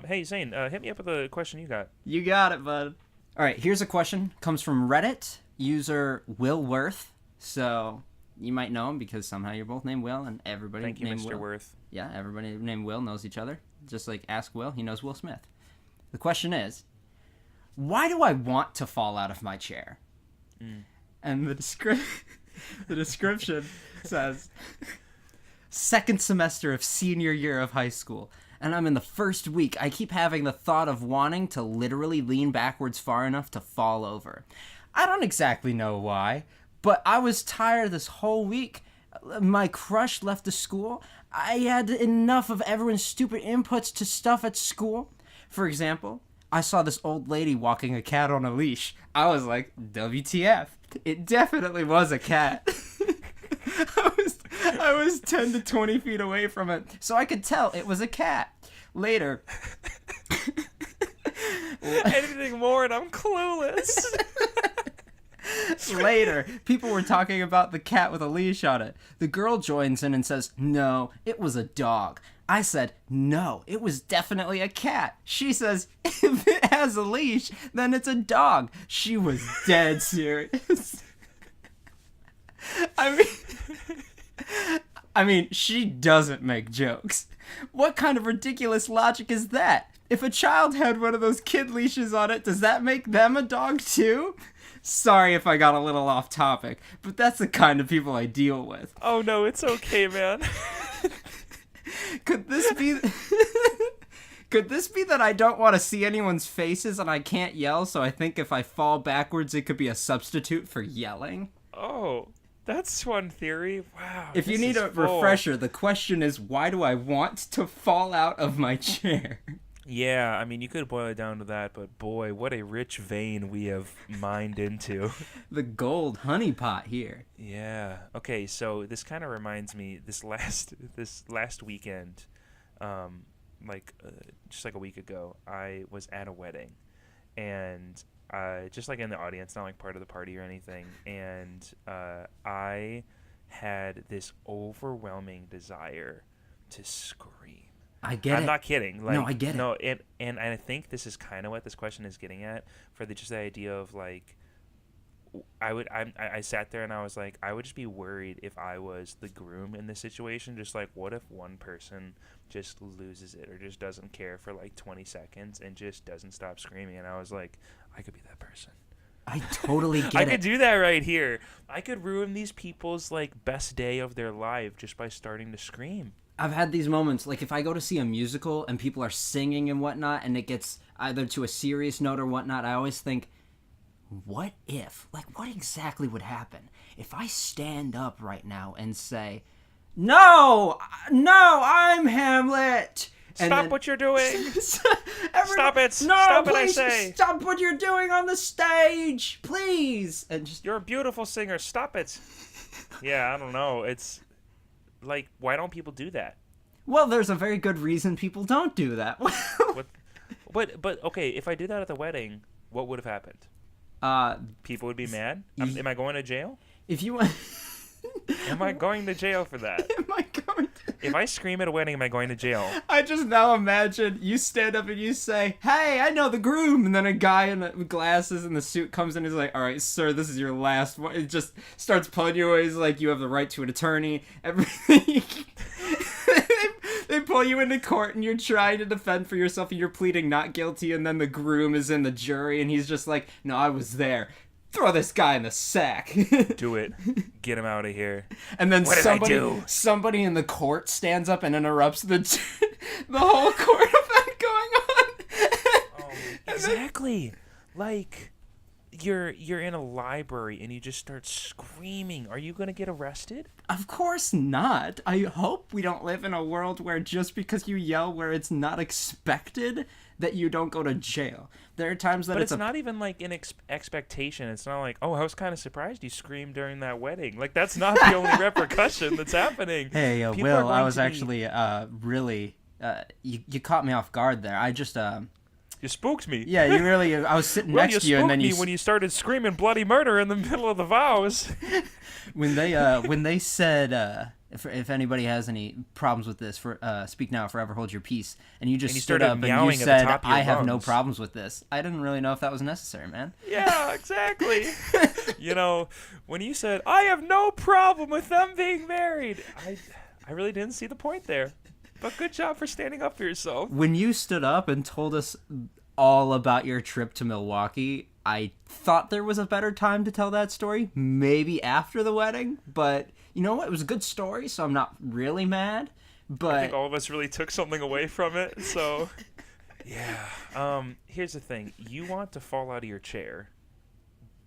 Hey Zane, hit me up with a question you got. You got it, bud. All right, here's a question. Comes from Reddit user Will Worth. So you might know him because somehow you're both named Will, and everybody Thank you, named Mr. Will. Worth. Yeah, everybody named Will knows each other. Just like Ask Will, he knows Will Smith. The question is, why do I want to fall out of my chair? And the description says, second semester of senior year of high school, and I'm in the first week. I keep having the thought of wanting to literally lean backwards far enough to fall over. I don't exactly know why, but I was tired this whole week. My crush left the school. I had enough of everyone's stupid inputs to stuff at school. For example, I saw this old lady walking a cat on a leash. I was like, WTF. It definitely was a cat. I was 10 to 20 feet away from it, so I could tell it was a cat. Later. Anything more and I'm clueless. Later, people were talking about the cat with a leash on it. The girl joins in and says, no, it was a dog. I said, no, it was definitely a cat. She says, if it has a leash, then it's a dog. She was dead serious. I mean, she doesn't make jokes. What kind of ridiculous logic is that? If a child had one of those kid leashes on it, does that make them a dog too? Sorry if I got a little off topic, but that's the kind of people I deal with. Oh no, it's okay, man. Could this be that I don't want to see anyone's faces and I can't yell, so I think if I fall backwards it could be a substitute for yelling? Oh, that's one theory. Wow. If you need a refresher, the question is, why do I want to fall out of my chair? Yeah, I mean, you could boil it down to that, but boy, what a rich vein we have mined into. The gold honeypot here. Yeah. Okay, so this kind of reminds me, this last weekend, just like a week ago, I was at a wedding, and just like in the audience, not like part of the party or anything, and I had this overwhelming desire to scream. I get it. I'm not kidding. Like, no, I get it. No, and I think this is kind of what this question is getting at, for just the idea of like, I sat there and I was like, I would just be worried if I was the groom in this situation. Just like, what if one person just loses it or just doesn't care for like 20 seconds and just doesn't stop screaming? And I was like, I could be that person. I totally get it. I could do that right here. I could ruin these people's like best day of their life just by starting to scream. I've had these moments, like if I go to see a musical and people are singing and whatnot, and it gets either to a serious note or whatnot, I always think, what if? Like, what exactly would happen if I stand up right now and say, no, I'm Hamlet. Stop what you're doing. Stop it. No, Stop it, I please, say. Stop what you're doing on the stage, please. And just, you're a beautiful singer. Stop it. Yeah, I don't know. It's like, why don't people do that? Well, there's a very good reason people don't do that. But okay, if I did that at the wedding, what would have happened? People would be mad? Am I going to jail? If you Am I going to jail for that? Am I going to... If I scream at a wedding, am I going to jail? I just now imagine you stand up and you say, hey, I know the groom. And then a guy in glasses and the suit comes in and he's like, all right, sir, this is your last one. It just starts pulling you away. He's like, you have the right to an attorney. Everything. They pull you into court and you're trying to defend for yourself and you're pleading not guilty. And then the groom is in the jury and he's just like, no, I was there. Throw this guy in the sack. Do it. Get him out of here. And then what somebody in the court stands up and interrupts the whole court event going on. Exactly. Like, you're in a library and you just start screaming. Are you going to get arrested? Of course not. I hope we don't live in a world where just because you yell where it's not expected that you don't go to jail. There are times that but it's not even like an expectation. It's not like, oh, I was kind of surprised you screamed during that wedding. Like, that's not the only repercussion that's happening. Hey, Will, I was actually really you caught me off guard there. I just you spooked me. Yeah, you really. I was sitting next to you, and then you when you started screaming bloody murder in the middle of the vows. when they said if anybody has any problems with this, for speak now, forever hold your peace. And you just And you stood started up and you meowing at the said, top of your I have no lungs. problems with this. I didn't really know if that was necessary, man. Yeah, exactly. You know, when you said, I have no problem with them being married, I really didn't see the point there. But good job for standing up for yourself. When you stood up and told us all about your trip to Milwaukee, I thought there was a better time to tell that story, maybe after the wedding, but you know what? It was a good story, so I'm not really mad. I But think all of us really took something away from it, so... Yeah. Here's the thing. You want to fall out of your chair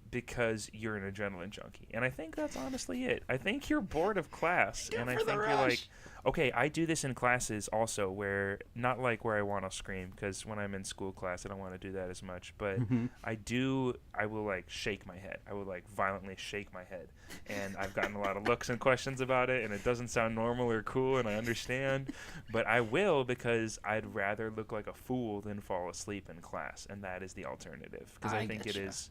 because you're an adrenaline junkie. And I think that's honestly it. I think you're bored of class. And I for the think you're rush. like, okay, I do this in classes also where, not like where I want to scream, because when I'm in school class, I don't want to do that as much. But I will like shake my head. I will like violently shake my head. And I've gotten a lot of looks and questions about it, and it doesn't sound normal or cool, and I understand. But I will, because I'd rather look like a fool than fall asleep in class. And that is the alternative. Because I think it getcha. is...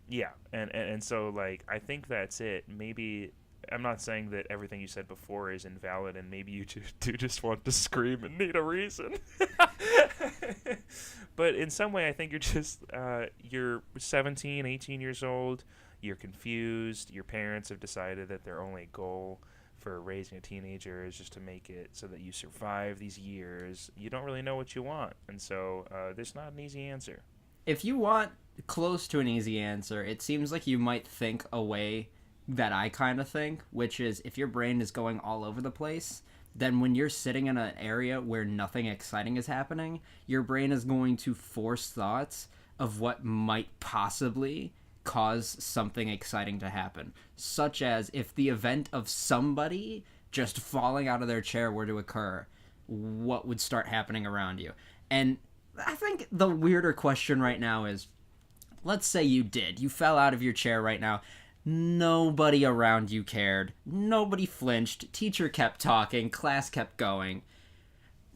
Yeah, and so, like, I think that's it. Maybe, I'm not saying that everything you said before is invalid, and maybe you do just want to scream and need a reason. But in some way, I think you're 17, 18 years old, you're confused, your parents have decided that their only goal for raising a teenager is just to make it so that you survive these years. You don't really know what you want, and so there's not an easy answer. if you want close to an easy answer, it seems like you might think a way that I kind of think, which is if your brain is going all over the place, then when you're sitting in an area where nothing exciting is happening, your brain is going to force thoughts of what might possibly cause something exciting to happen. Such as if the event of somebody just falling out of their chair were to occur, what would start happening around you? And I think the weirder question right now is, let's say you did. You fell out of your chair right now. Nobody around you cared. Nobody flinched. Teacher kept talking. Class kept going.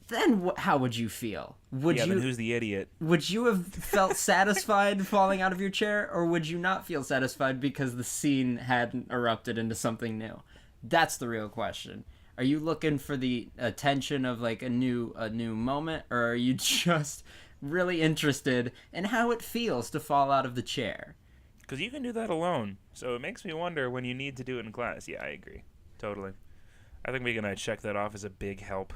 Then how would you feel? Then who's the idiot? Would you have felt satisfied falling out of your chair, or would you not feel satisfied because the scene hadn't erupted into something new? That's the real question. Are you looking for the attention of like a new moment, or are you just really interested in how it feels to fall out of the chair? Because you can do that alone. So it makes me wonder when you need to do it in class. Yeah, I agree. Totally. I think we're going to check that off as a big help.